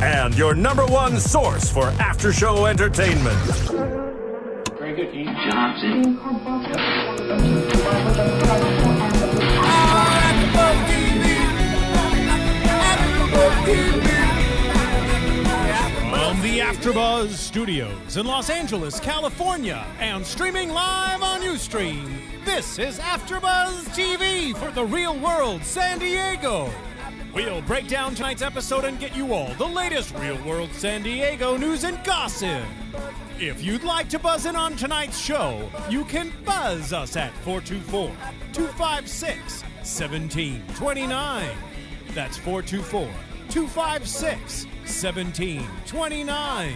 and your #1 source for after-show entertainment. Very good, Ian Johnson. From the AfterBuzz Studios in Los Angeles, California, and streaming live on Ustream, this is AfterBuzz TV for the real world San Diego. We'll break down tonight's episode and get you all the latest real world San Diego news and gossip. If you'd like to buzz in on tonight's show, you can buzz us at 424-256-1729. That's 424-256-1729.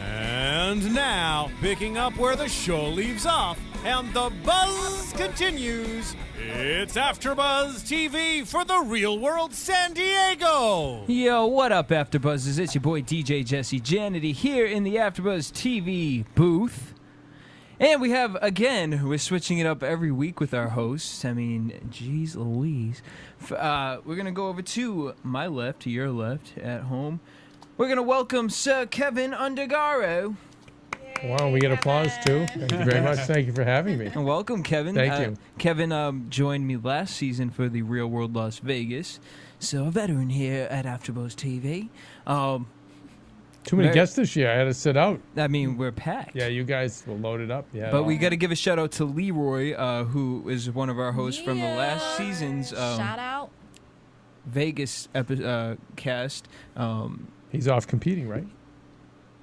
And now, picking up where the show leaves off and the buzz continues, it's AfterBuzz TV for the real world San Diego. Yo, what up, AfterBuzzers? It's your boy DJ Jesse Janedy here in the AfterBuzz TV booth. And we have, again, we're switching it up every week with our hosts. I mean, geez Louise. We're going to go over to my left, to your left, at home. We're going to welcome Sir Keven Undergaro. Wow, we get applause too. Thank you very much. Thank you for having me. And welcome, Keven. Thank you. Keven joined me last season for the Real World Las Vegas. So a veteran here at AfterBuzz TV. Too many guests this year. I had to sit out. I mean, we're packed. Yeah, you guys will load it up. Yeah. But we got to give a shout out to Leroy, who is one of our hosts from the last season's shout out Vegas cast. He's off competing, right?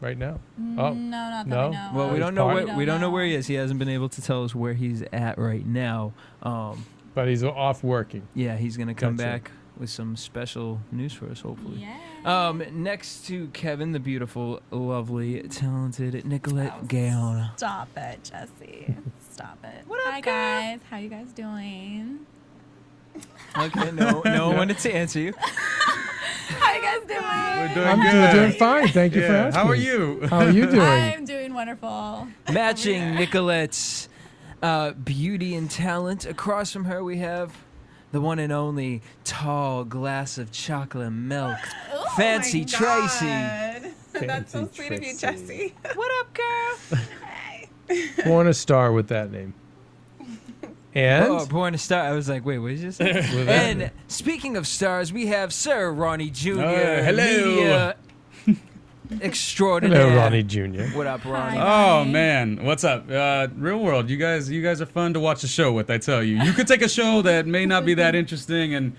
Right now? No, not that we know. Well, we He's don't know part- where we don't know where he is. He hasn't been able to tell us where he's at right now. But he's off working. Yeah, he's gonna come Gotcha. back with some special news for us, hopefully. Yeah. Next to Keven, the beautiful, lovely, talented Nicolette Gaona. Stop it, Jesse. Stop it. What up, Hi, girl? guys. How you guys doing? Okay, no one to answer you. How you guys doing? We're doing I'm good. doing fine. Thank you for Yeah. asking. How are you? How are you doing? I'm doing wonderful. Matching Nicolette's beauty and talent. Across from her, we have the one and only tall glass of chocolate milk, Fancy Tracy. That's so sweet of you, Jesse. What up, girl? Born a star with that name. And Oh, born a star. I was like, wait, what did you say? And speaking of stars, we have Sir Ronnie Jr. hello. Media extraordinaire. hello, Ronnie Jr. What up, Ronnie? Oh man, what's up? Real world, you guys are fun to watch the show with. I tell you, you could take a show that may not be that interesting, and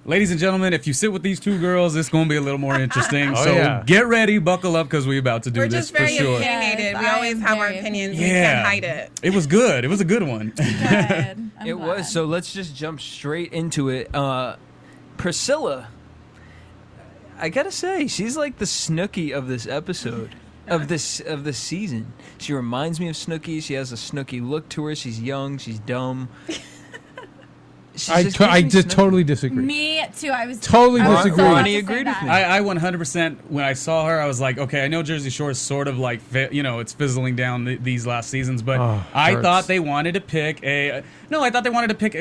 ladies and gentlemen, if you sit with these two girls, it's going to be a little more interesting. Oh, so yeah. get ready, buckle up, because we're about to do We're this just for very sure. opinionated. Yes, We always I'm have our very opinions. We Yeah. can't hide it. It was good. It was a good one. Good. I'm It glad. was. So let's just jump straight into it. Priscilla, I gotta say, she's like the Snooki of this episode, of this season. She reminds me of Snooki. She has a Snooki look to her. She's young. She's dumb. I totally disagree. Me too. I was Totally I was disagree. so about Ronnie to agreed say with me. that. I 100%, when I saw her, I was like, okay, I know Jersey Shore is sort of like, it's fizzling down these last seasons, but I hurts. thought they wanted to pick a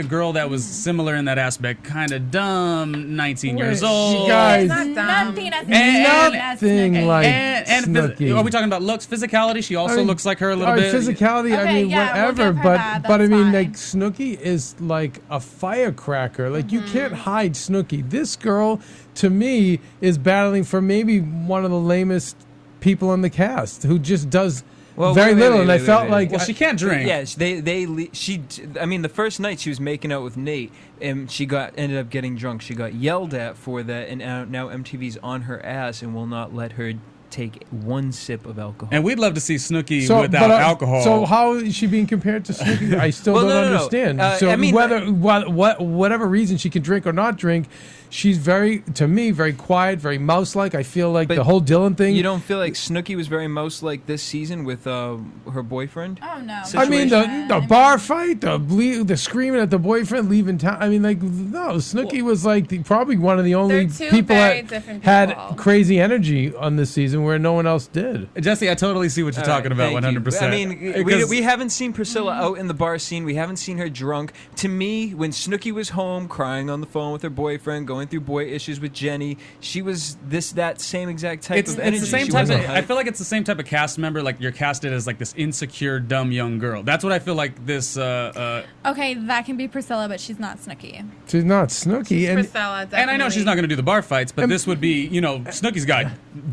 girl that was similar in that aspect, kind of dumb, 19 years Wait, old. you guys- Not dumb. Nothing as Nothing Snooki. like And Snooki. are we talking about looks, physicality? She also I mean, looks like her a little all right, bit. physicality, I Okay, mean, yeah, we'll whatever. give her But that, I that's mean, fine. like Snooki is like a firecracker. Like you can't hide Snooki. This girl, to me, is battling for maybe one of the lamest people on the cast who just does very little. And I felt like Well, she can't drink. Yes, I mean, the first night she was making out with Nate, and she ended up getting drunk. She got yelled at for that, and now MTV's on her ass and will not let her take one sip of alcohol. And we'd love to see Snooki without but, alcohol. So how is she being compared to Snooki? I still Well, don't no. understand. I mean, whatever reason she can drink or not drink, she's very quiet, very mouse-like. I feel like But the whole Dylan thing. You don't feel like Snooki was very mouse-like this season with her boyfriend? Oh no. I mean, situation. the bar fight, the screaming at the boyfriend leaving town. I mean, like, no, Snooki was like probably one of the only They're two people very that different had people. crazy energy on this season. something where no one else did. Jesse, I totally see what you're talking about, Thank you. 100%. I mean, we haven't seen Priscilla out in the bar scene. We haven't seen her drunk. To me, when Snooki was home crying on the phone with her boyfriend, going through boy issues with Jenny, she was that same exact type of energy. It's the same She type of, wasn't I feel like it's the same type of cast member, like you're casted as like this insecure, dumb young girl. That's what I feel like this... Okay, that can be Priscilla, but she's not Snooki. She's not Snooki. Priscilla, definitely. And I know she's not going to do the bar fights, but this would be, Snooki's got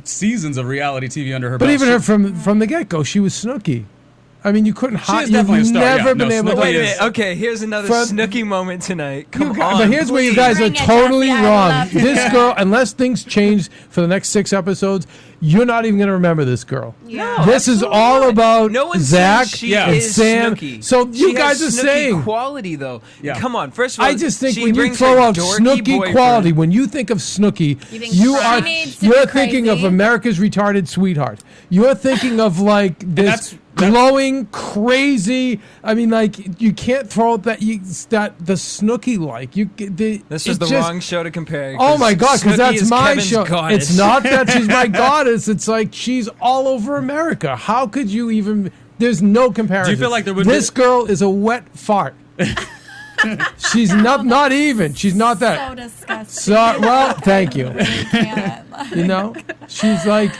seasons of reality TV under her But belt. even her from the get-go, she was Snooki. I mean, you couldn't hide. is definitely a You've star, never yeah. been No, able to. Snooki Wait a is- minute. Okay, here's another Snooki moment tonight. Come on. But here's where you guys are Bring it, totally Jesse, I wrong. love This it. girl, unless things change for the next 6 episodes, you're not even going to remember this girl. Yeah. This is absolutely all not. about No one Zach says she and is Sam. Snooki. So She you guys has are Snooki saying. quality, though. Yeah. Come on. First of all, I just think she when you brings throw her out dorky Snooki boyfriend. quality, when you think of Snooki, think you she are needs to you're be thinking of crazy. America's retarded sweetheart. You're thinking of like this that's- glowing, crazy. I mean, like you can't throw out that the Snooki like you. This is the wrong show to compare. Oh my God! Because Snooki that's is my Kevin's show. goddess. It's not that she's my goddess. It's like she's all over America. How could you even? There's no comparison. Do you feel like there would this be- girl is a wet fart. She's not even. She's not So that. disgusting. So well, thank you. Can't. You know, she's like.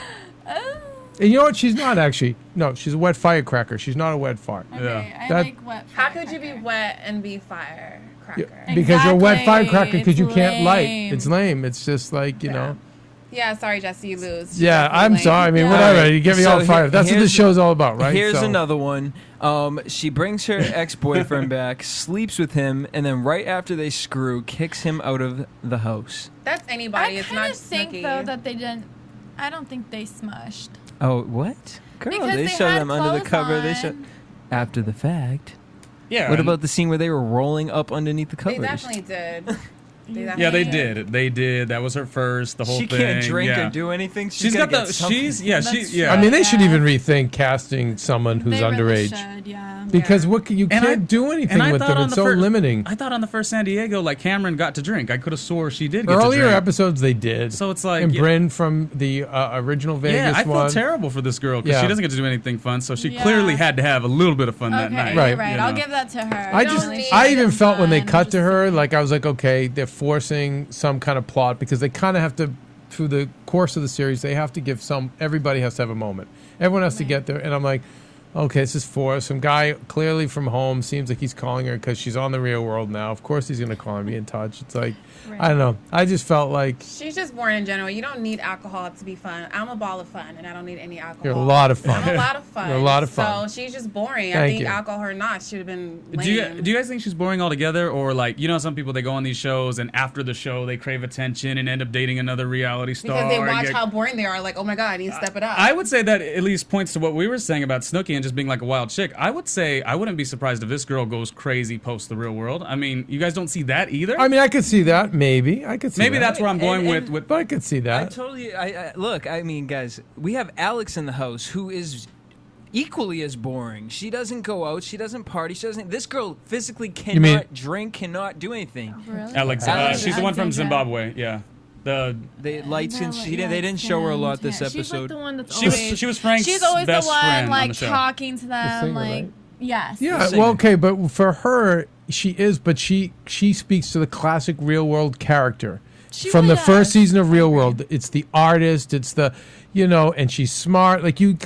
And you know what? She's not actually. No, she's a wet firecracker. She's not a wet fart. Okay, I That- like wet. How could you be firecracker. wet and be firecracker? Because you're a wet Exactly. firecracker because you It's can't light. lame. It's lame. It's just like, you know. Yeah, sorry, Jesse, you lose. She's Yeah, definitely I'm lame. sorry. I mean, Yeah. whatever. Alright, You get me so all fired up. That's what here's- this show's all about, right? Here's So- another one. She brings her ex-boyfriend back, sleeps with him, and then right after they screw, kicks him out of the house. That's anybody. I It's kind not of think Snooki. though that they didn't. I don't think they smushed. Oh, what? Girl, Because they they show had them under the clothes cover. They on. show after the fact. Yeah. What about the scene where they were rolling up underneath the They covers? definitely did. Yeah, they did. They did. That was her first. The whole She thing. can't drink yeah. or do anything. She's gotta got get the. something. She's yeah. She That's yeah. I mean, they should Yeah. even rethink casting someone who's They really underage. should, yeah. Because what you And can't do anything and I with thought them. on It's the so limiting. I thought on the first San Diego, like Cameron got to drink. I could have swore she did get to Earlier drink. episodes they did. So it's like and yeah, Bryn from the original Vegas yeah, I felt one. terrible for this girl because Yeah. she doesn't get to do anything fun. So she Yeah. clearly had to have a little bit of fun that Okay, night. Right. you're right. You I'll know. give that to her. I Don't just, need I it. even felt when they Fun, cut to just- her, like I was like, okay, they're forcing some kind of plot because they kind of have to, through the course of the series, they have to give everybody has to have a moment. Everyone has to get there, and I'm like, okay, this is forced. Some guy clearly from home seems like he's calling her because she's on the real world now. Of course he's gonna call and be in touch. It's like, I don't know. I just felt like She's just boring in general. You don't need alcohol to be fun. I'm a ball of fun, and I don't need any alcohol. you're a lot of fun. I'm a lot of fun. You're a lot of fun. So she's just boring. I Thank think you. alcohol or not should have been lame. Do you guys think she's boring altogether, or like some people they go on these shows and after the show they crave attention and end up dating another reality star? because they and watch get- how boring they are. Like, oh my god, I need to step it up. I would say that at least points to what we were saying about Snooki and just being like a wild chick. I would say I wouldn't be surprised if this girl goes crazy post the real world. I mean, you guys don't see that either. I mean, I could see that. Maybe I could see. Maybe that. that's where I'm going And- with. But I could see I that. totally. Look. I mean, guys, we have Alex in the house who is equally as boring. She doesn't go out. She doesn't party. She doesn't. This girl physically cannot mean- drink. Cannot do anything. Really? Alex, Alex she's the one from Alexandra. Zimbabwe. Yeah, the The lights and No, they yeah, didn't show her a lot this She's like episode. the one that's she was always, she was Frank's she's always the best one friend on like the show. talking to them, singer, like right? yes. Yeah, singer. well, okay, but for her, she is, but she speaks to the classic real world character. She From really the first does. season of Real World, it's the artist, it's the, and she's smart. Like you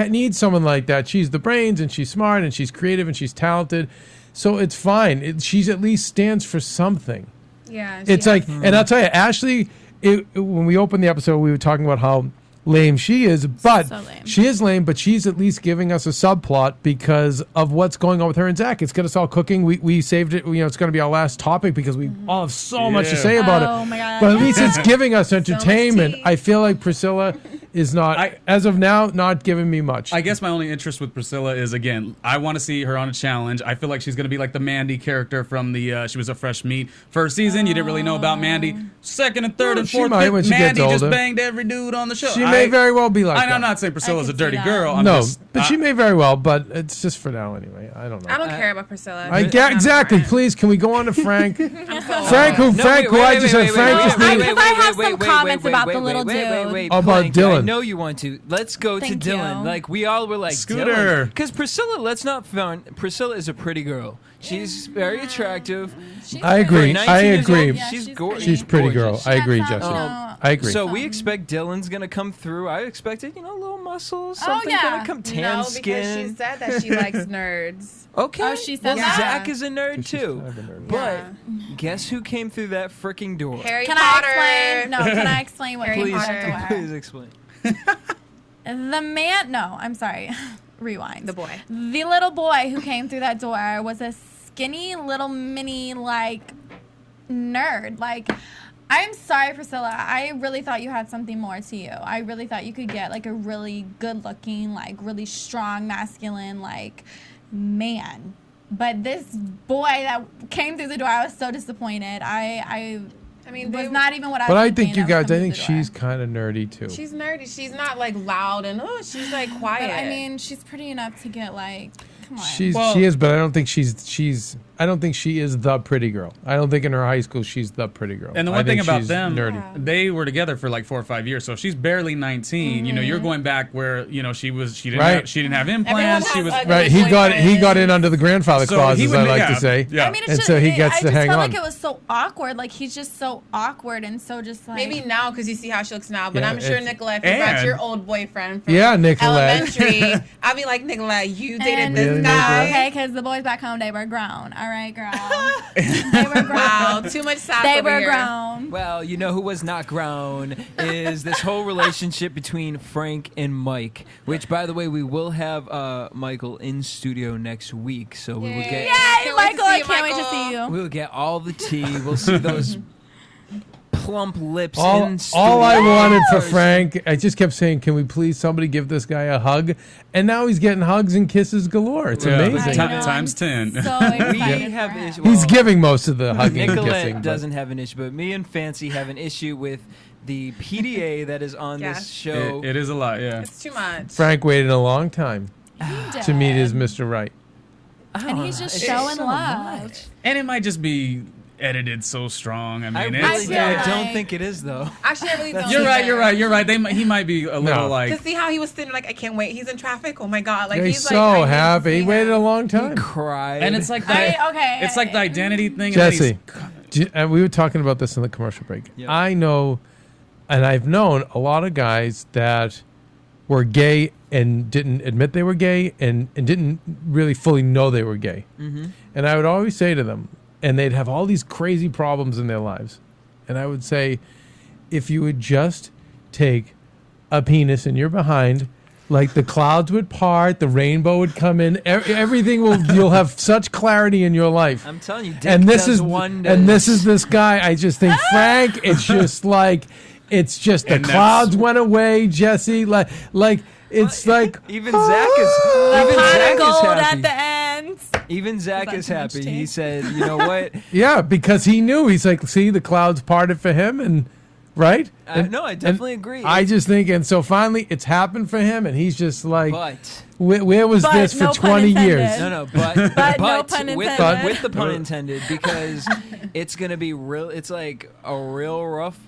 need someone like that. She's the brains, and she's smart, and she's creative, and she's talented. So it's fine. She's at least stands for something. yeah, It's like, and I'll tell you, Ashley, when we opened the episode, we were talking about how lame she is, but So lame. she is lame, but she's at least giving us a subplot because of what's going on with her and Zach. It's going to all cooking. We saved it. It's going to be our last topic because we all have so much to Yeah. say about Oh it. my God. But at least it's giving us entertainment. tea. I feel like Priscilla is not, as of now, not giving me much. I guess my only interest with Priscilla is, again, I want to see her on a challenge. I feel like she's going to be like the Mandy character from the she was a fresh meat. First season, you didn't really know about Mandy. Second and third Well, and she fourth, might when she Mandy gets just older. banged every dude on the show. She may very well be like I'm that. not saying Priscilla's a could see dirty that. girl. I'm No, just, but she may very well, but it's just for now anyway. I don't know. I don't care about Priscilla. Exactly. Please, can we go on to Frank? Frank, who No, I just said Frank is wait, the wait, I have some comments about the little dude. About Blank, Dylan. know you want to. Let's go Thank to Dylan. you. Like we all were like Scooter. Because Priscilla, let's not front. Priscilla is a pretty girl. She's very attractive. I agree. For 19 I years agree. old, Yeah, she's she's gorgeous. She's pretty girl. Gorgeous. I agree, That's Jesse. not- I agree. So we expect Dylan's gonna come through. I expected, a little muscles, something yeah. gonna come tan No, because skin. she said that she likes nerds. Okay. Oh, she said well, that? Zach is a nerd too. kind of a nerd. But Yeah. guess who came through that freaking door? Harry Can Potter. I explain? No, can I explain what Harry came please, out of the door? please explain. The man, no, I'm sorry. Rewind. The boy. The little boy who came through that door was a skinny little mini nerd. I'm sorry, Priscilla. I really thought you had something more to you. I really thought you could get a really good looking, really strong, masculine, man. But this boy that came through the door, I was so disappointed. I mean, was not even what I But was I think thinking you of guys, I coming think through the door. she's kind of nerdy too. She's nerdy. She's not loud and she's quiet. But I mean, she's pretty enough to get come on. She is, but I don't think I don't think she is the pretty girl. I don't think in her high school she's the pretty girl. And the I one thing think about she's them, nerdy. they were together for 4 or 5 years. So if she's barely 19, you're going back where she didn't Right. she didn't have implants. She has was ugly Right, he got in under the grandfather So clause, he as would- I like yeah, to say. yeah. I mean, it's And just, so he gets I to just hang felt on. like it was so awkward. He's just so awkward and so just maybe now because you see how she looks now. But Yeah, I'm sure it's- Nicolette, if you brought And- your old boyfriend from Yeah, Nicolette. elementary, I'd be like, Nicolette, you dated And this Really, guy. okay, because the boys back home, they were grown. All right, girl. They were grown. Wow, too much sass They over were here. grown. Well, you know who was not grown is this whole relationship between Frank and Mike, which, by the way, we will have Michael in studio next week, so we will get Yay, Can't wait to Michael! see I you, can't wait to Michael. see you. we'll get all the tea. We'll see those plump lips All, in studio. all I wanted for Frank, I just kept saying, can we please somebody give this guy a hug? And now he's getting hugs and kisses galore. It's Yeah. amazing. I know, Times I'm 10. So We excited have for him. issues. He's giving most of the hugging and kissing. Nicolette but- doesn't have an issue, but me and Fancy have an issue with the PDA that is on this Yes. show. It is a lot, yeah. It's too much. Frank waited a long time He to meet his did. Mr. Right. And he's just It's showing so love. much. And it might just be edited so strong. I mean, I it's, really feel don't like- think it is, though. Actually, I really don't. you're right. He might be a little To see how he was sitting, I can't wait. He's in traffic. Oh my god! Yeah, He's he's I so need to happy. He see waited a him. long He time. cried. and it's like that. Okay. It's like the identity thing. and then Jesse, and we were talking about this in the commercial break. Yep. I know, and I've known a lot of guys that were gay and didn't admit they were gay and didn't really fully know they were gay. Mm-hmm. And I would always say to them, and they'd have all these crazy problems in their lives. And I would say, if you would just take a penis in your behind, like the clouds would part, the rainbow would come in, everything you'll have such clarity in your life. I'm telling you, Dick And this does is wonders. and this is this guy. I just think Frank. It's just like it's just the And that's- clouds went away, Jesse. Like it's like even Zach is The even pot Zach of gold is at happy. the end. Even Zach that is too much happy. tea? He said, "You know what? yeah, because he knew. He's like, see, the clouds parted for him, and right. No, I definitely agree. I just think, and so finally, it's happened for him, and he's just like, But where was But this for no pun 20 years? intended. no, but no pun with intended. with the pun intended, because it's gonna be real. It's like a real rough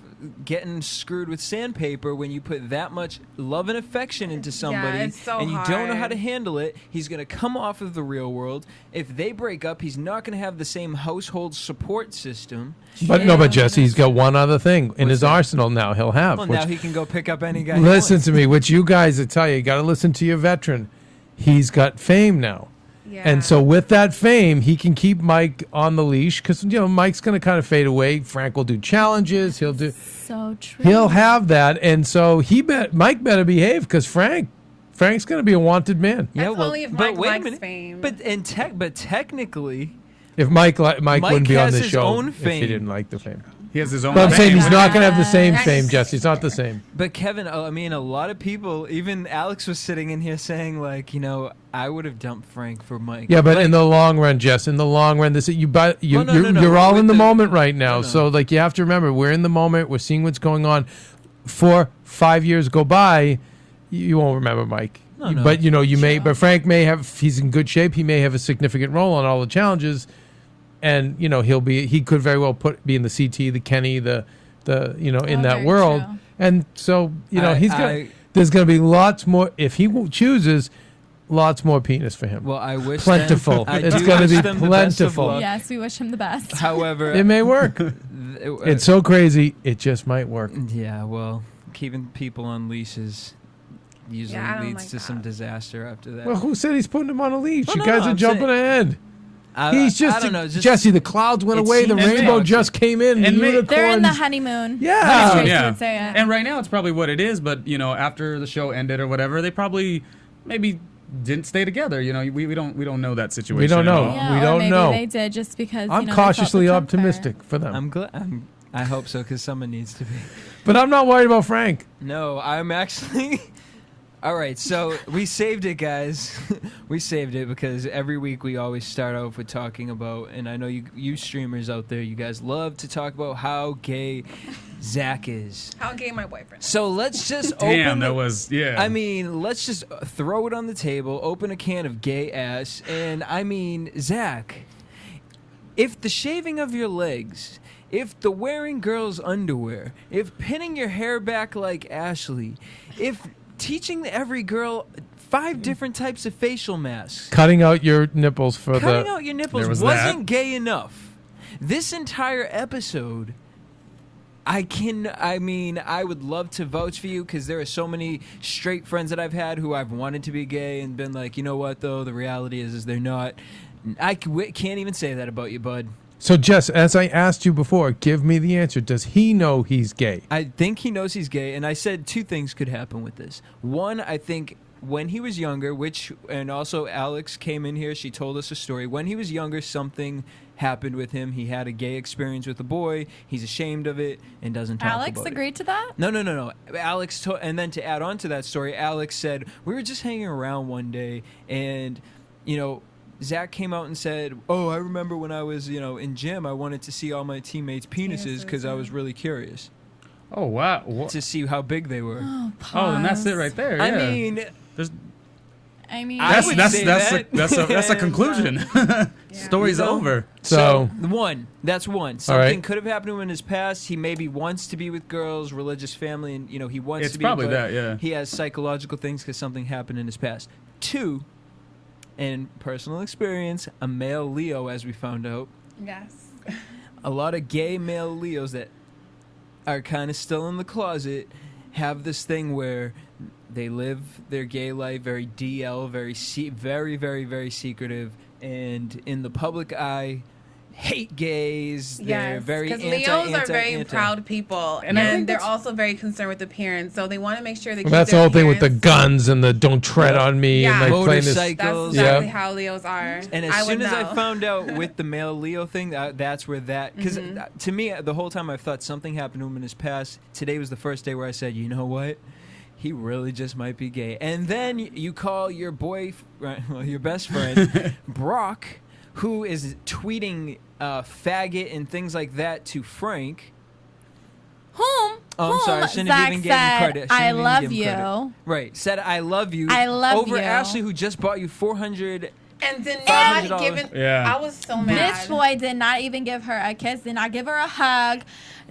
getting screwed with sandpaper when you put that much love and affection into somebody it's so and you don't know how hard. to handle it. He's going to come off of the real world. If they break up, he's not going to have the same household support system. But no, but Jesse, he's got one other thing in his arsenal now. He'll have. Well, which- now he can go pick up any guy. he listen wants. to me, which you guys, I tell you got to listen to your veteran. He's got fame now. Yeah. And so with that fame, he can keep Mike on the leash because Mike's going to kind of fade away. Frank will do challenges. So true. He'll have that, and so Mike better behave because Frank's going to be a wanted man. That's only if but Mike wait a likes minute. fame. But technically, If Mike wouldn't be on has this his show own if he fame. didn't like the fame. He has his own. But I'm saying fame. he's not going to have the same Yes. fame, Jesse. It's not the same. but Kevin, I mean, a lot of people, even Alex was sitting in here saying, like, I would have dumped Frank for Mike. Yeah, but in the long run, Jess, in the long run, you're all with in the the- moment right now. No. So like you have to remember, we're in the moment. We're seeing what's going on. 4-5 years go by, you won't remember Mike. No, no. But you may. But Frank may have. He's in good shape. He may have a significant role on all the challenges, and he could very well be in the CT, the Kenny, in that very world. true. And so he's gonna. there's going to be lots more. If he chooses, lots more penis for him. Well, I wish plentiful. I It's do going to wish be them the best of plentiful. luck. Yes, we wish him the best. However, It may work. It's so crazy. It just might work. yeah. Well, keeping people on leashes usually Yeah, I don't leads like to some that. disaster after that. Well, who said he's putting him on a leash? Well, You no, guys no, are I'm jumping saying- ahead. I He's just, don't know. Just, Jesse. The clouds went it away. The seems rainbow toxic. just came in. And The may- unicorns. They're in the honeymoon. Yeah. Tracy Yeah. would say it. And right now it's probably what it is, but after the show ended or whatever, they probably maybe didn't stay together. We don't know that situation. We don't at know. all. Yeah, We or don't maybe know. they did just because. I'm they felt cautiously the comfort. optimistic for them. I'm glad. I hope so because someone needs to be. But I'm not worried about Frank. No, I'm actually. All right, so we saved it, guys. We saved it because every week we always start off with talking about, and I know you streamers out there, you guys love to talk about how gay Zach is. How gay my boyfriend. So let's just Damn, open. that was I mean, let's just throw it on the table, open a can of gay ass, and I mean, Zach, if the shaving of your legs, if the wearing girls' underwear, if pinning your hair back like Ashley, if teaching every girl 5 different types of facial masks, Cutting out your nipples for cutting out your nipples There was wasn't that. gay enough. This entire episode, I would love to vouch for you because there are so many straight friends that I've had who I've wanted to be gay and been like, you know what, though? The reality is they're not. I can't even say that about you, bud. So, Jess, as I asked you before, give me the answer. Does he know he's gay? I think he knows he's gay, and I said 2 things could happen with this. One, I think when he was younger, and also Alex came in here, she told us a story. When he was younger, something happened with him. He had a gay experience with a boy. He's ashamed of it and doesn't talk Alex about it. agreed to that? No. Alex and then to add on to that story, Alex said, we were just hanging around one day, and, Zach came out and said, oh, I remember when I was, in gym, I wanted to see all my teammates' penises because I was really curious Oh wow. to see how big they were. Oh, Oh, then that's it right there. Yeah. I mean, There's, I would say that. that's a conclusion. Story's Yeah. over. So, That's one. All Something right. could have happened to him in his past. He maybe wants to be with girls, religious family, and he wants It's to be. probably but that, yeah. He has psychological things because something happened in his past. 2, in personal experience, a male Leo, as we found out, Yes. a lot of gay male Leos that are kind of still in the closet have this thing where they live their gay life very DL, very, very, very secretive, and in the public eye, hate gays. They're Yes, very because anti, Leos are anti, very anti. proud people, And I think and they're that's- also very concerned with appearance. So they want to make sure they keep that's the their whole thing with the appearance. guns and the don't tread on me and Yeah. like playing this. That's Motorcycles. exactly Yeah. how Leos are. And as I soon would as I know. found out with the male Leo thing, that's where that... Because Mm-hmm. to me, the whole time I've thought something happened to him in his past. Today was the first day where I said, you know what? He really just might be gay. And then you call your your best friend, Brock, who is tweeting faggot and things like that to Frank. Whom? Oh, I'm Whom sorry. I shouldn't Zach have even give him said, credit. I Shouldn't even love give him you. credit. Right. Said, I love you. I love over you. Ashley, who just bought you 400... And did $500. not give it. Yeah. I was so mad. This boy did not even give her a kiss, did not give her a hug,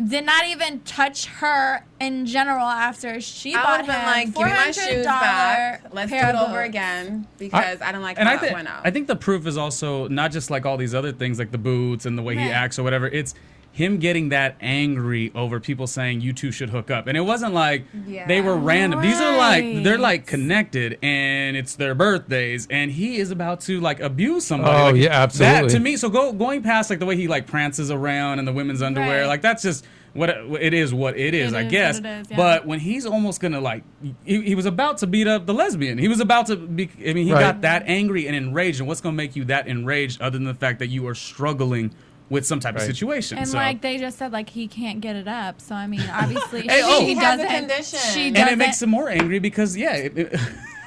did not even touch her in general after she I bought would have him been like, give me my shoes back. Let's do pair it of over boots. again because I don't like And how I that think went out. I think the proof is also not just like all these other things like the boots and the way he Right. acts or whatever. It's him getting that angry over people saying you two should hook up. And it wasn't like they were random. These are like they're like connected and it's their birthdays and he is about to like abuse somebody. Oh, Like, yeah, absolutely. That to me, so going past like the way he like prances around in the women's underwear, Right. like that's just what it is, I It is guess. what it is, yeah. But when he's almost gonna like, he was about to beat up the lesbian. He was about to be. I mean, he Right. got that angry and enraged. And what's gonna make you that enraged, other than the fact that you are struggling with some type of Right. situation? And so. like they just said, like he can't get it up. So I mean, obviously, Hey, she he has a doesn't. condition. She And doesn't. and it makes him more angry because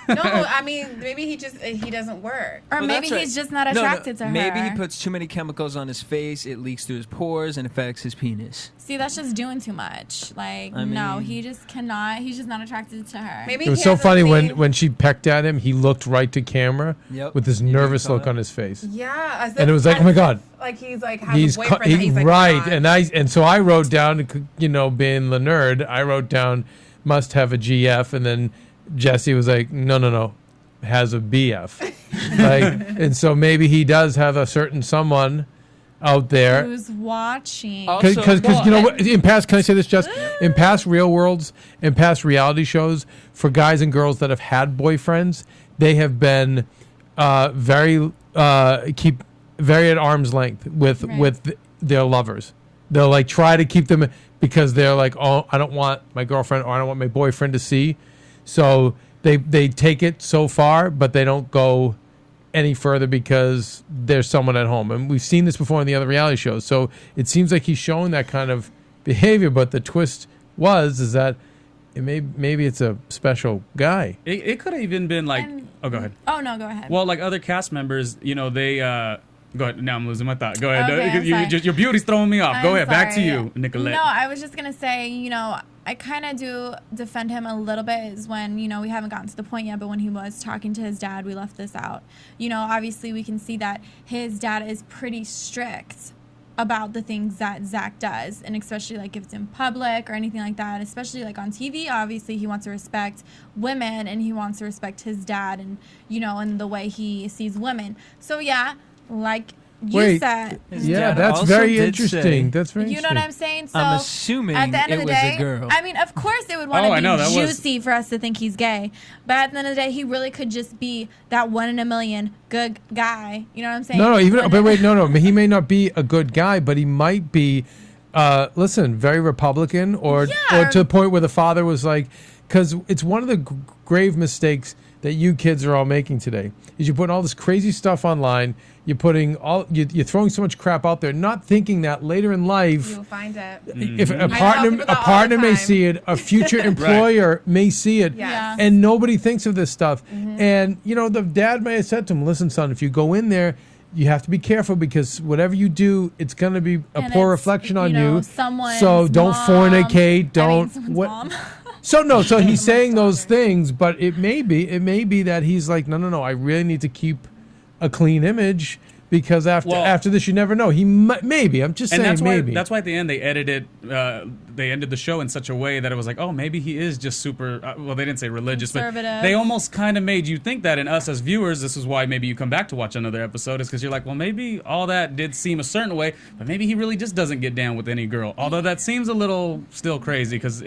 No, I mean maybe he doesn't work. or Well, maybe that's right. he's just not No, attracted to her. Maybe he puts too many chemicals on his face. It leaks through his pores and affects his penis. See, that's just doing too much. Like, I no, mean- he just cannot. He's just not attracted to her. Maybe It was he so hasn't funny seen- when she pecked at him, he looked right to camera Yep. with this You did nervous call look that. on his face. Yeah, as And if- it was like, as oh my if, God. like he's like has a boyfriend. that he's like, right, not. and so I wrote down, being the nerd, I wrote down must have a GF, and then Jesse was like, no, has a BF. Like, and so maybe he does have a certain someone out there. Who's watching? Because you know what? In past, can I say this, Jess? In past real worlds, in past reality shows, for guys and girls that have had boyfriends, they have been very at arm's length with their lovers. They'll like try to keep them because they're like, oh, I don't want my girlfriend or I don't want my boyfriend to see. So they take it so far, but they don't go any further because there's someone at home. And we've seen this before in the other reality shows. So it seems like he's showing that kind of behavior, but the twist is that maybe it's a special guy. It could have even been like, go ahead. Oh, no, go ahead. Well, like other cast members, you know, they, go ahead. Now I'm losing my thought. Go ahead. Okay, Your beauty's throwing me off. Go ahead. Back to sorry. you, Nicolette. No, I was just going to say, you know, I kind of do defend him a little bit is when, you know, we haven't gotten to the point yet, but when he was talking to his dad, we left this out. You know, obviously we can see that his dad is pretty strict about the things that Zach does, and especially like if it's in public or anything like that, especially like on TV, obviously he wants to respect women and he wants to respect his dad and, you know, and the way he sees women. So yeah, like you said. Yeah, that's very interesting. That's very You know what I'm saying? So I'm assuming at the end of it the was day, a girl. I mean, of course it would want to be juicy for us to think he's gay. But at the end of the day, he really could just be that 1 in a million good guy. You know what I'm saying? No. He may not be a good guy, but he might be, very Republican or to the point where the father was like, because it's one of the grave mistakes that you kids are all making today is you're putting all this crazy stuff online. You're throwing so much crap out there, not thinking that later in life You'll find it. if a partner may see it, a future employer may see it, Yeah. and nobody thinks of this stuff. And you know, the dad may have said to him, "Listen, son, if you go in there, you have to be careful because whatever you do, it's going to be a poor reflection on you. So don't fornicate. Don't So he's saying those things, but it may be that he's like, no, I really need to keep a clean image because after this, you never know. He maybe. I'm just saying maybe. That's why at the end they edited. They ended the show in such a way that it was like, oh, maybe he is just super. Well, they didn't say religious, but they almost kind of made you think that. And us as viewers, this is why maybe you come back to watch another episode, is because you're like, well, maybe all that did seem a certain way, but maybe he really just doesn't get down with any girl. Although that seems a little still crazy because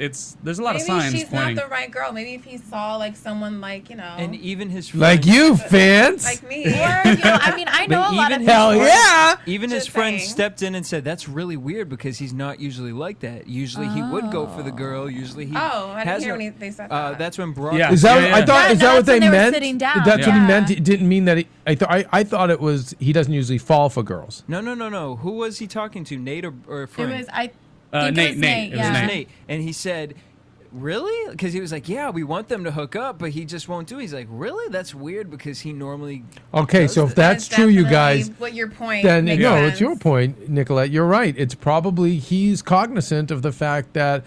there's a lot of signs she's pointing. not the right girl. Maybe if he saw like someone like, you know, and even his friends, like you fans, like me, or, you know, I mean, I know a lot of hell yeah. Even his Just friends saying. stepped in and said, that's really weird because he's not usually like that. Usually he would go for the girl. Usually he I didn't has hear no- when they said that. That's when Brock. Yeah. Is that Yeah, I thought? Yeah, Is that what that's when they they were meant? sitting down. That's what he Yeah. meant. It didn't mean that. I thought it was. He doesn't usually fall for girls. No. Who was he talking to? Nate or It Frank? was, I think Nate. it was Nate. It was It was Yeah. Nate. And he said, really? Because he was like, yeah, we want them to hook up, but he just won't do it. He's like, really? That's weird because he normally Okay, does so if it. that's true, you guys, what your point? then makes no, sense. it's your point, Nicolette. You're right. It's probably he's cognizant of the fact that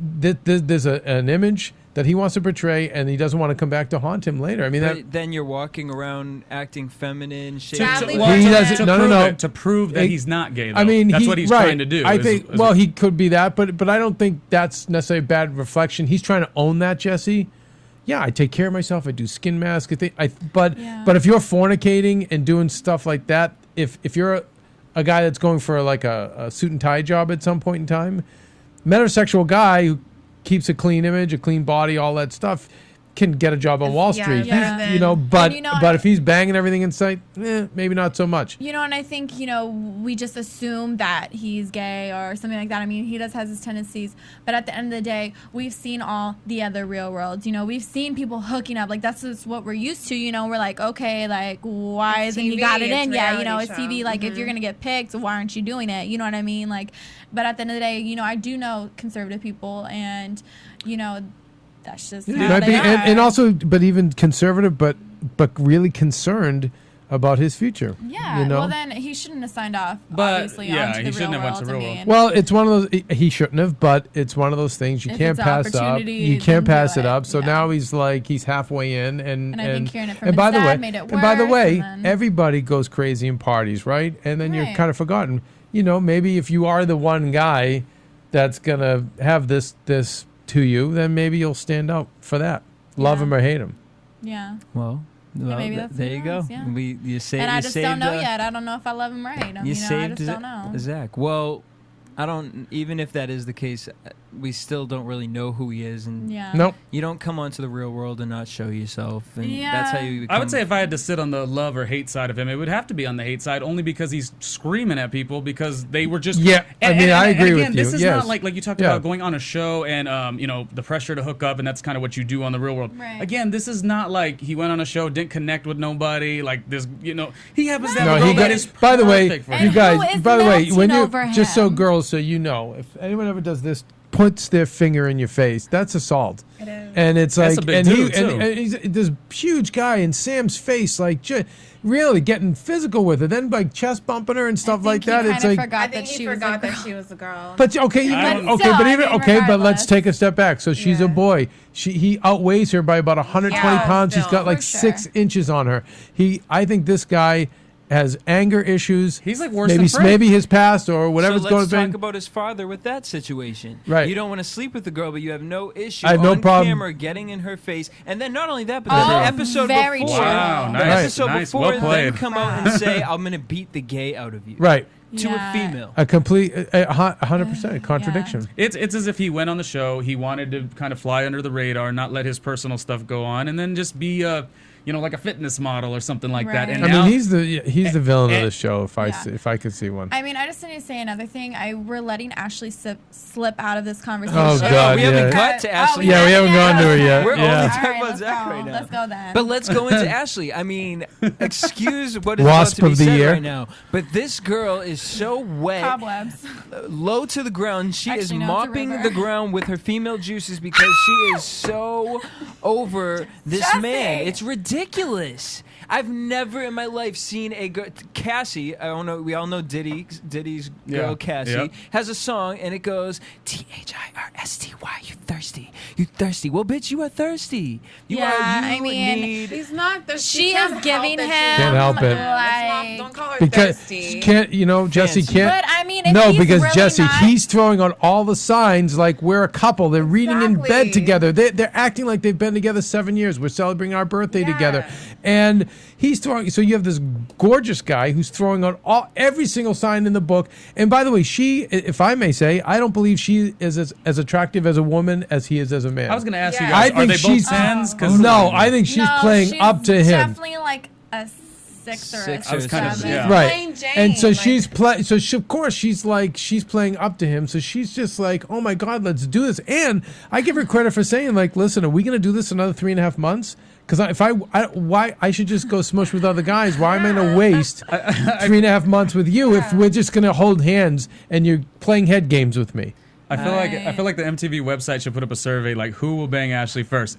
there's an image that he wants to portray, and he doesn't want to come back to haunt him later. I mean, But then you're walking around acting feminine, shaving. Sadly, Well, he doesn't. No. To prove that he's not gay. Though. I mean, that's what he's trying to do. I think. Well, he could be that, but I don't think that's necessarily a bad reflection. He's trying to own that, Jesse. Yeah, I take care of myself. I do skin mask. But if you're fornicating and doing stuff like that, if you're a guy that's going for like a suit and tie job at some point in time, metrosexual guy who keeps a clean image, a clean body, all that stuff, can get a job on Wall Street. Yeah. You know, but And, you know, but if he's banging everything in sight, maybe not so much. You know, and I think, you know, we just assume that he's gay or something like that. I mean, he has his tendencies. But at the end of the day, we've seen all the other real worlds. You know, we've seen people hooking up. Like, that's just what we're used to. You know, we're like, okay, like, why It's isn't he TV, got it it's in? Yeah, you know, reality it's show. TV. Like, if you're going to get picked, why aren't you doing it? You know what I mean? Like, but at the end of the day, you know, I do know conservative people, and, you know, that's just It how might they be, are. and also, but even conservative, but really concerned about his future. Yeah, you know? well then he shouldn't have signed off. But, Obviously, yeah, onto he the shouldn't real have went to world. real I world. mean, Well, it's one of those. He shouldn't have, but it's one of those things you If can't it's an pass up. opportunity, You can't then pass do it up. it, So yeah. now he's halfway in, and I think hearing it from and his by the dad way, made it and by the worse, way, and then- everybody goes crazy in parties, right? And then you're Right. kind of forgotten. You know, maybe if you are the one guy that's gonna have this to you, then maybe you'll stand out for that. Love him or hate him. Yeah. Well, maybe that's there what you it go. is, yeah. You say, And you I just saved, don't know yet. I don't know if I love him or hate him. You I saved just don't know. Zach. Well, I don't. Even if that is the case, we still don't really know who he is, and Yeah. Nope. you don't come onto the real world and not show yourself. And Yeah. that's how you. I would say if I had to sit on the love or hate side of him, it would have to be on the hate side, only because he's screaming at people because they were just. Yeah, I mean, I agree and with again, you. This is Yes. not like you talked Yeah. about going on a show and the pressure to hook up, and that's kind of what you do on the real world. Right. Again, this is not like he went on a show, didn't connect with nobody. Like this, he happens to have No, a he girl that got. is By the way, perfect for And you him. guys. who is By the way, when melting you over just so him? girls, so you know, if anyone ever does this, puts their finger in your face, that's assault. It is. And it's That's like, a big and dude, too. and he's this huge guy in Sam's face, like really getting physical with her, then like chest bumping her and stuff like that. It's like, I forgot think that he she was forgot a that girl. she was a girl. but okay, I don't- okay, but I even mean, okay, but let's regardless. take a step back. So she's a Yeah. boy. He outweighs her by about 120 Yeah, pounds. He's still. got like For sure. 6 inches on her. I think this guy has anger issues. He's like worse maybe than Frank. maybe his past or whatever's so going let's on. talk about his father with that situation. Right. You don't want to sleep with the girl, but you have no issue I have no on problem. camera getting in her face. And then not only that, but Oh, the episode very before, true. Wow, the nice, episode nice, before, well then played. come out and say, "I'm gonna beat the gay out of you." Right. To Yeah. a female. A complete 100% contradiction. It's as if he went on the show, he wanted to kind of fly under the radar, not let his personal stuff go on, and then just be like a fitness model or something like that. Right. And I now, mean, he's the villain of and- the show. Yeah. If I could see one. I mean, I just need to say another thing. We're letting Ashley slip out of this conversation. Oh, God, we yeah. haven't got to Ashley. Yeah, we haven't gone to her yet. We're Yeah. only All talking right, about let's Zach go. right now. Let's go then. But let's go into Ashley. I mean, excuse what is Wasp about to be of the said year. right now, but this girl is so wet, Cobwebs. low to the ground. She is Actually, no, it's a mopping river. the ground with her female juices because she is so over this Jesse. man. It's ridiculous. I've never in my life seen a girl. Cassie, I don't know. We all know Diddy's girl Yeah. Cassie Yep. has a song and it goes THIRSTY. You thirsty? You thirsty? Well, bitch, you are thirsty. You Yeah, are. I You mean, need. He's not. She is giving him. Can't help it. Like, Don't call her Because thirsty. Jesse Fancy. can't. but I mean, if No, he's because really Jesse, not, he's throwing on all the signs like we're a couple. They're reading in bed Exactly. together. They're acting like they've been together 7 years. We're celebrating our birthday Yeah. together, and he's throwing. So you have this gorgeous guy who's throwing on every single sign in the book. And by the way, she, if I may say, I don't believe she is as attractive as a woman as he is as a man. I was going to ask you Yeah. guys, I are think they she's both 10s? 'Cause- no. I think she's no, playing she's up to him. Definitely like a 6 or a Six I was kind of- 7. yeah. Right. Plain Jane, And so like- she's so she, of course she's playing up to him. So she's just like, oh my God, let's do this. And I give her credit for saying like, listen, are we going to do this another 3.5 months? Because why I should just go smush with other guys? Why am I going to waste 3.5 months with you if we're just going to hold hands and you're playing head games with me? I feel like the MTV website should put up a survey like who will bang Ashley first,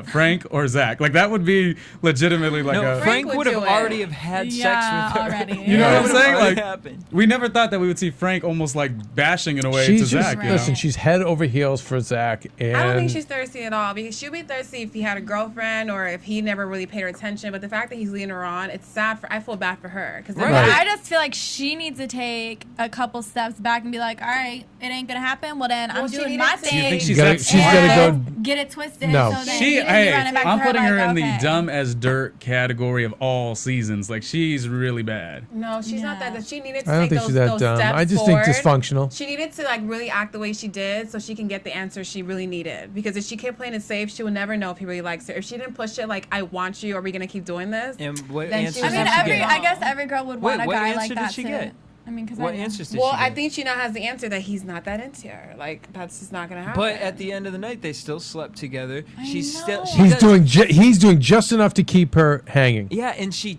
Frank or Zach? Like that would be legitimately like No, a. Frank would would have do it. already have had sex Yeah, with her. already. You know Yeah. what I'm saying? Already Like happened. we never thought that we would see Frank almost like bashing in a way to She's just Zach. You know? listen. She's head over heels for Zach, and I don't think she's thirsty at all because she'll be thirsty if he had a girlfriend or if he never really paid her attention. But the fact that he's leading her on, it's sad. I feel bad for her because Right. I just feel like she needs to take a couple steps back and be like, all right, it ain't gonna happen. Well then, I'm she doing needed my to- Do you thing. think she's gotta- that she's smart? gotta and go- get it twisted. No. So then She, he didn't be hey, running back to I'm putting her like, in the okay. dumb as dirt category of all seasons. Like she's really bad. No, she's not Yeah. that. She needed to I don't take think those, she's that those dumb. steps I just forward. think dysfunctional. She needed to like really act the way she did so she can get the answer she really needed. Because if she kept playing it safe, she would never know if he really likes her. If she didn't push it like, I want you, are we gonna keep doing this? And what Then answers she I mean, did she every- get? I guess every girl would Wait, want a what guy answer like did that she too. get? I mean, because What answers did Well, she I get? think she now has the answer that he's not that into her. Like that's just not gonna happen. But at the end of the night, they still slept together. She's still. know. She He's does- he's doing just enough to keep her hanging. Yeah, and she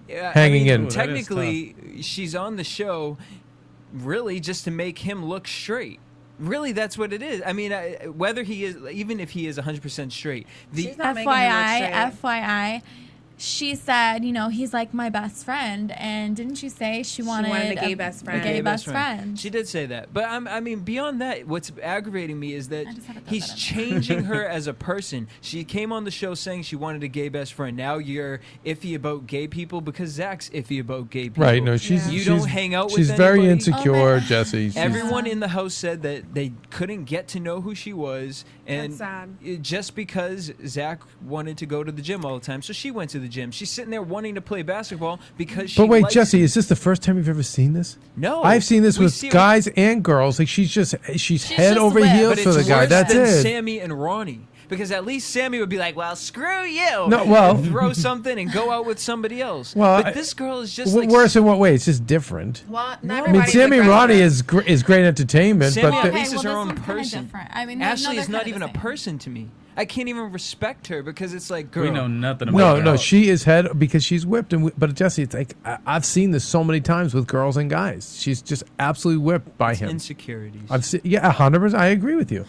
Hanging in. Ooh, that is Technically, she's on the show, really, just to make him look straight. Really, that's what it is. I mean, whether he is, even if he is 100% straight, She's not making him look straight. FYI, she said, you know, he's like my best friend, and didn't you say she wanted a gay best friend? A gay best friend. She did say that, but I mean, beyond that, what's aggravating me is that I just had to throw he's that in. changing her as a person. She came on the show saying she wanted a gay best friend. Now you're iffy about gay people because Zach's iffy about gay people. Right? No, she's don't hang out with She's very anybody? insecure, Oh, Jesse. She's- Everyone in the house said that they couldn't get to know who she was, and That's sad. just because Zach wanted to go to the gym all the time, so she went to the gym. She's sitting there wanting to play basketball because she. But wait, likes Jesse, it. is this the first time you've ever seen this? No, I've seen this we with see it guys and girls. Like she's head just over whipped. heels but for it's the guy. worse That's than it. Sammy and Ronnie. Because at least Sammy would be like, well, screw you. No, well- and throw something and go out with somebody else. Well, but this girl is just Worse in what way? It's just different. Well, not I mean, everybody's Sammy and aggressive. Ronnie is great entertainment, Sammy but at the- least is her this own one's kinda person. different. I mean, Ashley no, is they're not kinda even the a same. person to me. I can't even respect her because it's like, girl. We know nothing about her. no, she is head because she's whipped. But Jesse, it's like I've seen this so many times with girls and guys. She's just absolutely whipped by him. Insecurities. I've seen, 100%. I agree with you,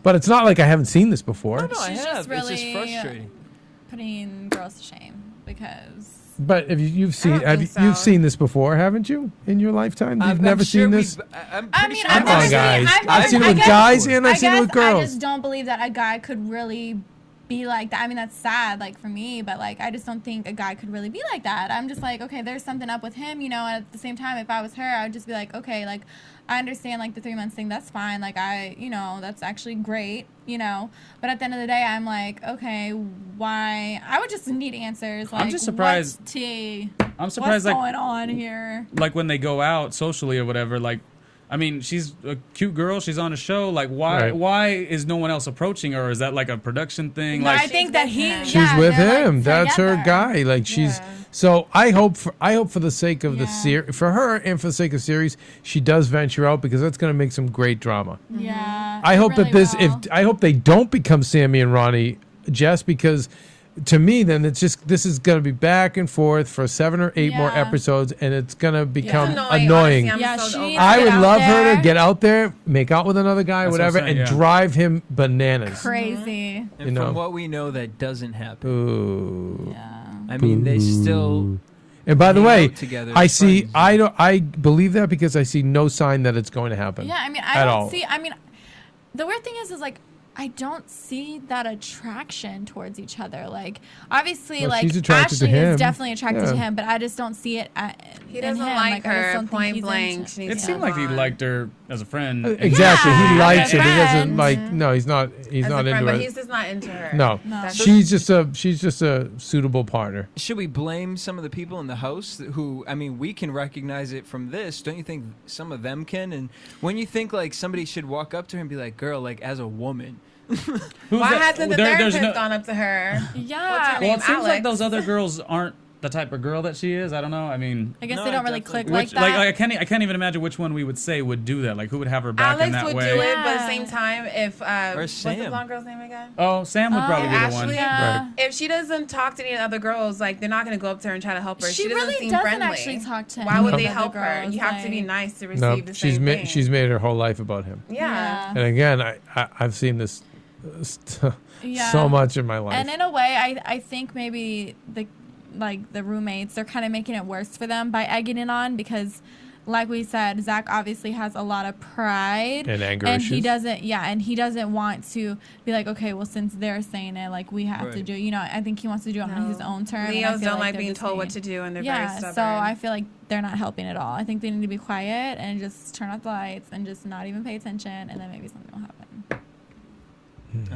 but it's not like I haven't seen this before. no, I She's have. just really it's just frustrating. putting girls to shame because. But if you've seen, don't think so. you've seen this before, haven't you? In your lifetime, you've I'm never sure seen this. I'm I pretty mean, sure I've Come never on, seen guys. I've I've seen it I with guess- guys and I've I seen it guess with girls. I just don't believe that a guy could really be like that. I mean, that's sad, like for me, but like I just don't think a guy could really be like that. I'm just like, okay, there's something up with him, you know. And at the same time, if I was her, I would just be like, okay, like I understand like the 3 months thing, that's fine. Like you know, that's actually great, you know. But at the end of the day, I'm like, okay, why? I would just need answers. Like, I'm just surprised- What's tea? I'm surprised, What's like, going on here? like when they go out socially or whatever, like, I mean, she's a cute girl. She's on a show. Like, why? Right. Why is no one else approaching her? Is that like a production thing? No, Like, I think that he. She's yeah, with they're, him. Like, That's her together. guy. Like she's. Yeah. So I hope for the sake of the Yeah. series, for her and for the sake of series, she does venture out because that's going to make some great drama. Yeah. I it hope that really will. I hope they don't become Sammy and Ronnie, Jess, because to me then this is going to be back and forth for 7 or 8 more Yeah. episoing, and it's going to become It's annoying. honestly, I'm Yeah, so she over needs it. I Get would out love her there. to get out there, make out with another guy, That's what whatever, I'm saying, and yeah. drive him bananas. Crazy. And you know. from what we know, that doesn't happen. Ooh. Yeah. I mean, they still. And by the hang way, out together I as see. friends. I believe that because I see no sign that it's going to happen. Yeah, I mean, I At don't all. see. I mean, the weird thing is like, I don't see that attraction towards each other. Like, obviously, Well, like she's attracted to Ashley him. is definitely attracted Yeah. to him, but I just don't see it. He in doesn't him. like I just her, don't think point he's blank. into- She needs it to seemed move like he on. liked her as a friend. Exactly. Yeah, He likes as it. a He doesn't friend. like. No, he's not. He's As a not friend, into but it. he's just not into her. No, No. she's just a suitable partner. Should we blame some of the people in the house who, I mean, we can recognize it from this. Don't you think some of them can? And when you think like somebody should walk up to her and be like, girl, like as a woman. Who's Why that? hasn't the There's therapist no- gone up to her? Yeah. What's her Well, name? it seems like Alex. those other girls aren't the type of girl that she is. I don't know. I mean, I guess No, they I don't really definitely- click like which, that. I can't even imagine which one we would say would do that. Like, who would have her back in Alex that would way? do it, but at the Yeah. same time, if what's the Sam. blonde girl's name again? Oh, Sam would probably be the one. Ashley. Yeah. If she doesn't talk to any of the other girls, like they're not gonna go up to her and try to help her. She doesn't really seem doesn't friendly. actually talk to Why would any they of the help her? girls, You have to be like- nice to receive No, the she's same made thing. she's made her whole life about him. Yeah. And again, I've seen this Yeah. so much in my life. And in a way, I think maybe the roommates, they're kind of making it worse for them by egging it on because, like we said, Zach obviously has a lot of pride And anger and he issues. doesn't want to be like, okay, well, since they're saying it, like we have to Right. do. You know, I think he wants to do it on his own terms. Leos don't like being told what to do, and they're very Yeah, stubborn. so I feel like they're not helping at all. I think they need to be quiet and just turn off the lights and just not even pay attention, and then maybe something will happen.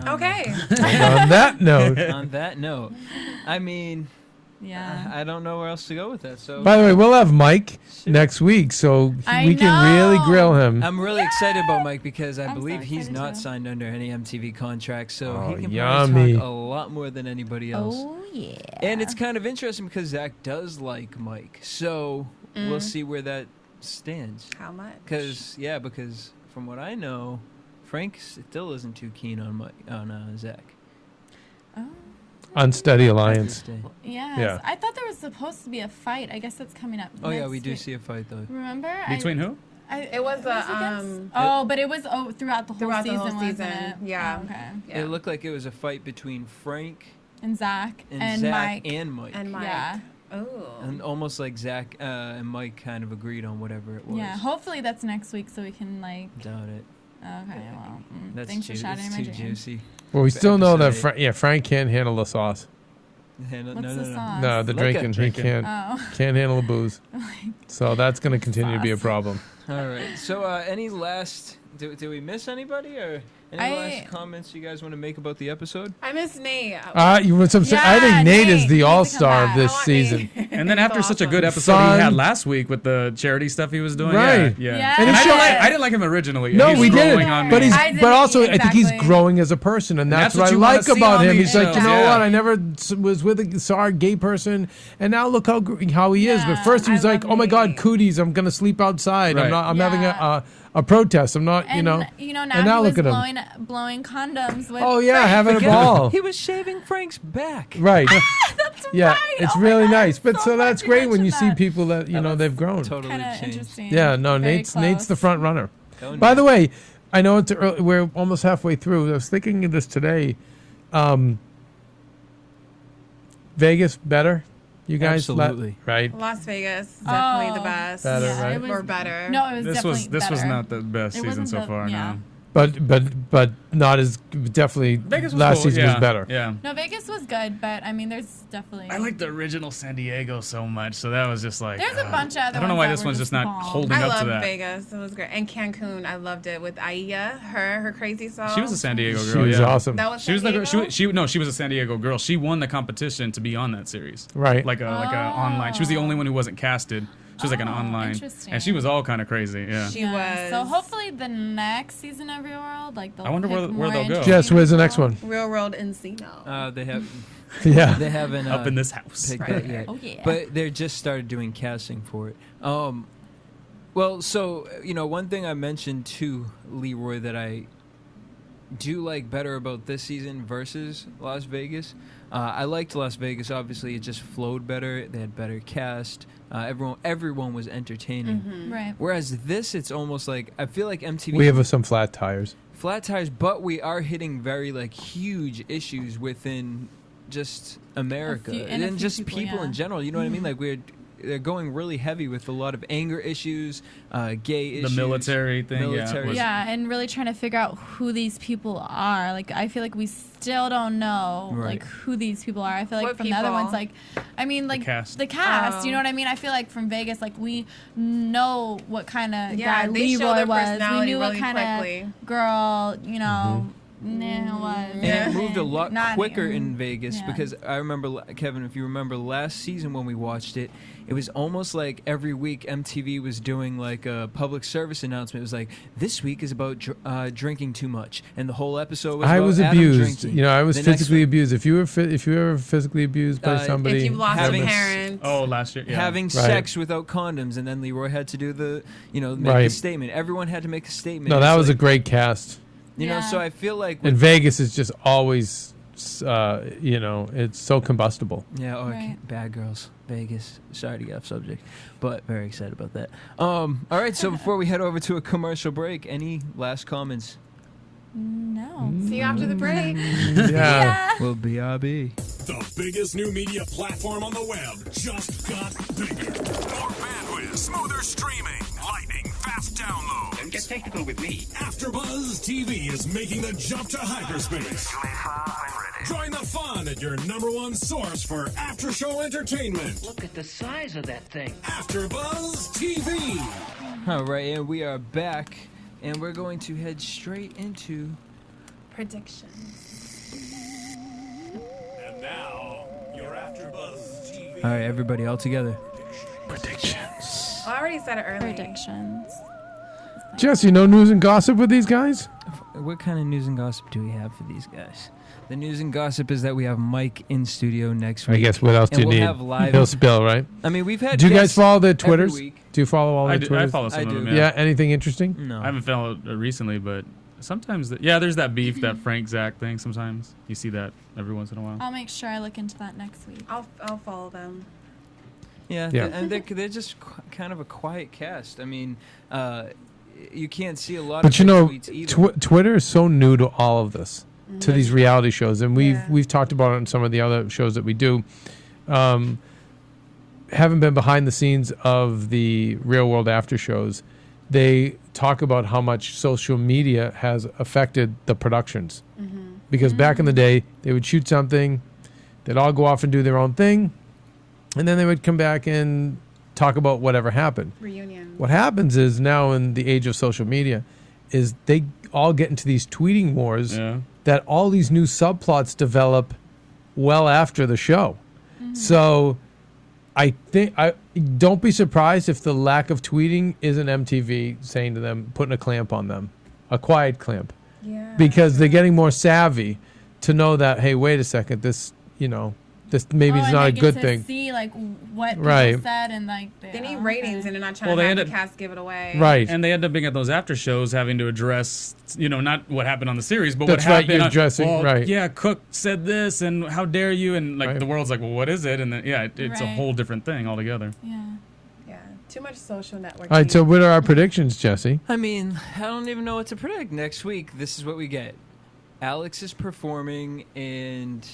Okay. On that note, On that note, I mean, Yeah. I don't know where else to go with that. So by the way, we'll have Mike next week, so I we can really know. grill him. I'm really excited about Mike because I I'm so believe he's excited not too. signed under any MTV contract, so Oh, he can yummy. probably talk a lot more than anybody else. Oh yeah. And it's kind of interesting because Zach does like Mike, so we'll Mm. see where that stands. How much? Because from what I know, Frank still isn't too keen on Zach. Oh. Unsteady alliance. Yes. Yeah. I thought there was supposed to be a fight. I guess that's coming up. Oh yeah, next we do week. see a fight though. Remember? Between who? It was a, against- Oh, but it was throughout the whole throughout the season. whole wasn't season. it? Yeah. Oh, okay. Yeah. It looked like it was a fight between Frank And Zach. and Zach and Mike. And Mike. Yeah. Oh. And almost like Zach and Mike kind of agreed on whatever it was. Yeah. Hopefully that's next week so we can Doubt it. Okay, well, That's thanks for shattering my too dreams. juicy. Well, we still know that Episode Frank can't handle the sauce. What's the sauce? No, the Like drinking. He can't handle the booze. So that's going to continue to be a problem. All right. So, any last? Did we miss anybody or any last comments you guys want to make about the episode? I miss Nate. I think Nate is the all-star of this season. And then after such a good episode Son. he had last week with the charity stuff he was doing, Right. Yeah. And And he I didn't like him originally. No, He's we growing didn't. on But me. but also I think he's exactly. growing as a person, and that's what I you wanna like see about on him. these He's like, you shows, know yeah. what? I never was with a gay person, and now look how he is. But Yeah, first he was I like, love oh my God, Nate. cooties! I'm gonna sleep outside. Right. I'm having Yeah. a protest. I'm not, And, now he was look at him. blowing condoms with Oh yeah, Frank. having a ball. He was shaving Frank's back. Right. That's Yeah, right. it's Oh my really God, nice. But so so that's glad you great when you see mentioned that. people that they've grown. Totally Kind of changed. interesting. Yeah, no, Very Nate's the close. front runner. Go By Nate. the way, I know it's early, we're almost halfway through. I was thinking of this today. Vegas better? You guys? Absolutely. Right? Las Vegas, definitely the Oh, best. Better, yeah, right? it was- Or better. No, it was This definitely was better. not the best It season wasn't so the- far, yeah. no. But not as definitely. Vegas was last cool, season yeah, was better. Yeah. No, Vegas was good, but I mean, there's definitely. I like the original San Diego so much, so that was just like. There's a bunch of other. I don't know why ones this that were one's just not bomb. holding I up to loved that. Vegas. It was great. And Cancun, I loved it with Aya, her crazy song. She was a San Diego She girl. was yeah. awesome. That was She was San the girl. Diego? She was a San Diego girl. She won the competition to be on that series. Right. Like a online. She was the only one who wasn't casted. She was like an online, interesting. and she was all kind of crazy. Yeah. She was. So hopefully the next season of Real World, like they'll I wonder pick where more they'll go. interesting Jess, where's the next people. one? Real World Encino. They have. Yeah. They haven't Up in this house. picked Right. that yet. Oh, yeah. But they just started doing casting for it. Well, so one thing I mentioned to Leroy that I do like better about this season versus Las Vegas. I liked Las Vegas. Obviously, it just flowed better. They had better cast. Everyone was entertaining. Right. Whereas this, it's almost like I feel like MTV. We have some flat tires. flat tires, but we are hitting very huge issues within just America and a and few just people, people yeah. in general. You know what I mean? Like they're going really heavy with a lot of anger issues, gay issues, The military thing. military- Yeah. Yeah, and really trying to figure out who these people are. Like, I feel like we still don't know Right. like who these people are. I feel like What from the other people? ones, like, I mean, like cast. the cast. Oh. You know what I mean? I feel like from Vegas, like we know what kind of Yeah, guy they show Leroy their was. We personality knew what really kind quickly. of girl, Nah was. And it moved a lot Not- quicker in Vegas yeah. because I remember, Kevin, if you remember last season when we watched it, it was almost like every week MTV was doing like a public service announcement. It was like, this week is about drinking too much. And the whole episode was I about was Adam abused. drinking. I was The next physically week- abused. If you were physically abused by somebody, If you've lost Having- a parent. Oh, last year. Yeah. Having Right. sex without condoms, and then Leroy had to do the, make Right. a statement. Everyone had to make a statement. no, It's that was a like, great cast. Yeah. So I feel like And Vegas is just always, it's so combustible. yeah, Right. Bad Girls, Vegas. Sorry to get off subject, but very excited about that. All right, so before we head over to a commercial break, any last comments? No. See you after the break. Yeah. Well, BRB. The biggest new media platform on the web just got bigger. More bandwidth, smoother streaming, lightning fast downloads. Don't get technical with me. AfterBuzz TV is making the jump to hyperspace. Join the fun at your #1 source for after-show entertainment. Look at the size of that thing. AfterBuzz TV. All right, and we are back, and we're going to head straight into. Predictions. And now, your AfterBuzz TV. All right, everybody, all together. Predictions. I already said it earlier. Predictions. Jesse, no news and gossip with these guys? What kind of news and gossip do we have for these guys? The news and gossip is that we have Mike in studio next week. I guess what else do And you we'll need? have live- He'll spill, right? I mean, we've had. Do you guys guests follow their every Twitters? week. Do you follow all their I Twitters? follow some I of do. them. Yeah, anything interesting? No. I haven't followed it recently, but sometimes, there's that beef, that Frank Zach thing. Sometimes you see that every once in a while. I'll make sure I look into that next week. I'll follow them. Yeah, Yeah. and they're just kind of a quiet cast. I mean, you can't see a lot But of their you know, tweets either. Twitter is so new to all of this. to these reality shows, and we've talked about it on some of the other shows that we do. Haven't been behind the scenes of the Real World after shows. They talk about how much social media has affected the productions. Because back in the day, they would shoot something, they'd all go off and do their own thing, and then they would come back and talk about whatever happened. Reunion. What happens is now in the age of social media is they all get into these tweeting wars that all these new subplots develop well after the show. So I think don't be surprised if the lack of tweeting isn't MTV saying to them, putting a clamp on them, a quiet clamp. Yeah. Because they're getting more savvy to know that, hey, wait a second, this maybe is not a good thing. See like what people Right. said and like They need ratings, and they're not trying Well, to they have the ended- cast give it away. Right. And they end up being at those after shows having to address, not what happened on the series, but That's what right, happened. you're addressing- well, right. Yeah, Cook said this, and how dare you? And like Right. the world's like, well, what is it? And then it's a Right. whole different thing altogether. Yeah. Yeah. Too much social networking. All right, so what are our predictions, Jesse? I mean, I don't even know what to predict. Next week, this is what we get. Alex is performing, and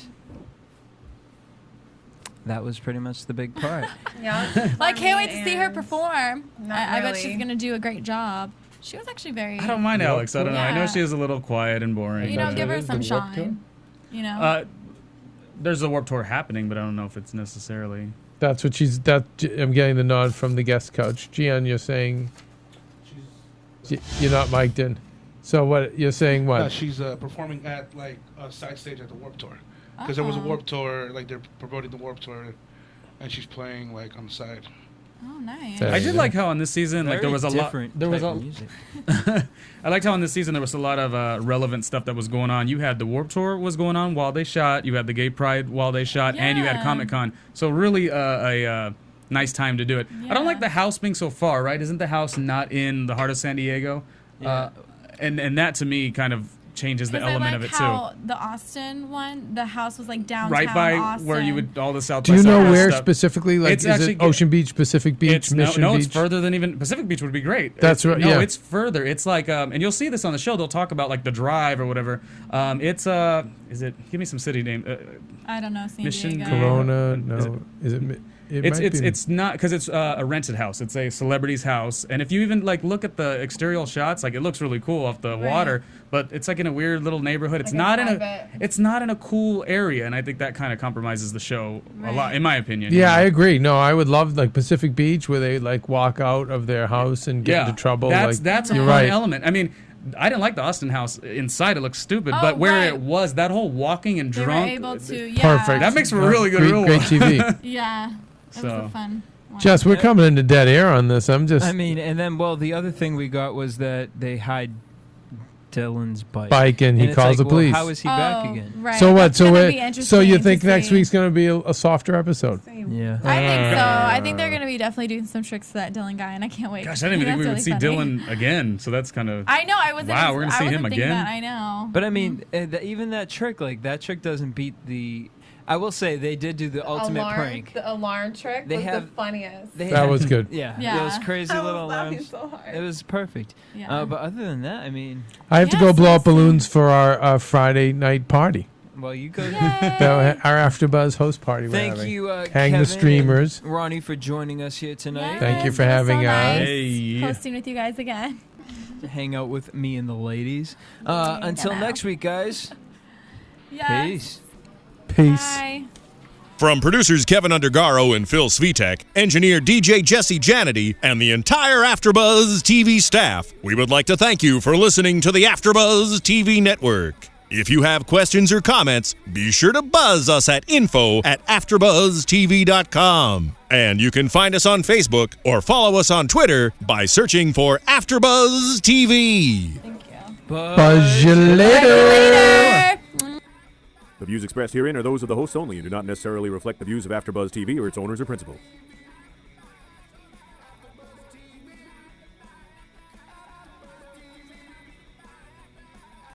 that was pretty much the big part. Yeah. Well, I can't wait to see her perform. Not I bet really. she's gonna do a great job. She was actually very. I don't mind Alex. I don't know. I know Yeah. she is a little quiet and boring. Give her some The Warped Tour? shine. You know. There's a Warped Tour happening, but I don't know if it's necessarily. That's what I'm getting the nod from the guest coach. Gian, you're saying you're not mic'd in. So what you're saying? What? She's performing at like a side stage at the Warped Tour, because there was a Warped Tour, like they're promoting the Warped Tour, and she's playing like on the side. Oh, nice. There I you did go. like how on this season, like there Very was a lot. different There was type a. of music. I liked how on this season there was a lot of relevant stuff that was going on. You had the Warped Tour was going on while they shot. You had the Gay Pride while they shot, and you had Yeah. Comic-Con. So really a nice time to do it. I don't like the house being so far. Right? Isn't the house not in the heart of San Diego? Yeah. And that to me kind of changes the 'Cause element I of like it how too. the Austin one, the house was like downtown Right by Austin. where you would all the South. Do by you know Southwest where stuff. specifically? Like, It's is actually- it Ocean Beach, Pacific Beach, It's Mission no, Beach? it's further than even Pacific Beach would be great. That's right, No, yeah. it's further. It's like, and you'll see this on the show. They'll talk about like the drive or whatever. Is it? Give me some city name. I don't know, San Mission Diego. Corona? Is No, is it? It's not because it's a rented house. It's a celebrity's house, and if you even like look at the exterior shots, like it looks really cool off the water, but it's like in a weird little neighborhood. It's Like not it's in a private. it's not in a cool area, and I think that kind of compromises the show a lot, in my opinion. Yeah, I agree. No, I would love like Pacific Beach where they like walk out of their house and get into trouble. That's like, that's a you're fun right. element. I mean, I didn't like the Austin house inside; it looks stupid. Oh, but where right. it was, that whole walking and They drunk, were able to, yeah. Perfect. that makes for a really good great, real great one. TV. Yeah. It was So. a fun one. Jess, we're coming into dead air on this. I'm just I mean, and then the other thing we got was that they hide Dylan's bike, and he it's calls like, the well, police. how is he back Oh, again? Right. So what? That's So gonna be so interesting you to think next see. week's going to be a softer episode? Yeah. I think so. I think they're gonna be definitely doing some tricks to that Dylan guy, and I can't wait. Gosh, I didn't even think we would That's see really funny. Dylan again. So that's kind of. I know. I wasn't. Wow, we're gonna I see wasn't him thinking again? That, I know. But I mean, even that trick, that trick doesn't beat the. I will say they did do the ultimate prank. The alarm trick They was have- the funniest. That was good. Yeah, Yeah. it was crazy I was little laughing alarms. so hard. It was perfect. Yeah. But other than that, I mean, I have to Yeah, go blow so up balloons for our Friday night party. well, you go. Our AfterBuzz host party. we're Thank having. you, Hang Kevin the streamers. and Ronnie, for joining us here tonight. Thank you Yes, for it was having so us. nice Hey. hosting with you guys again. To hang out with me and the ladies. Until Hello. next week, guys. Yes. Peace. Peace. Bye. From producers Keven Undergaro and Phil Svitek, engineer DJ Jesse Janedy, and the entire AfterBuzz TV staff, we would like to thank you for listening to the AfterBuzz TV network. If you have questions or comments, be sure to buzz us at info@AfterBuzzTV.com. And you can find us on Facebook or follow us on Twitter by searching for AfterBuzz TV. Buzz you later. Later. The views expressed herein are those of the hosts only and do not necessarily reflect the views of AfterBuzz TV or its owners or principals.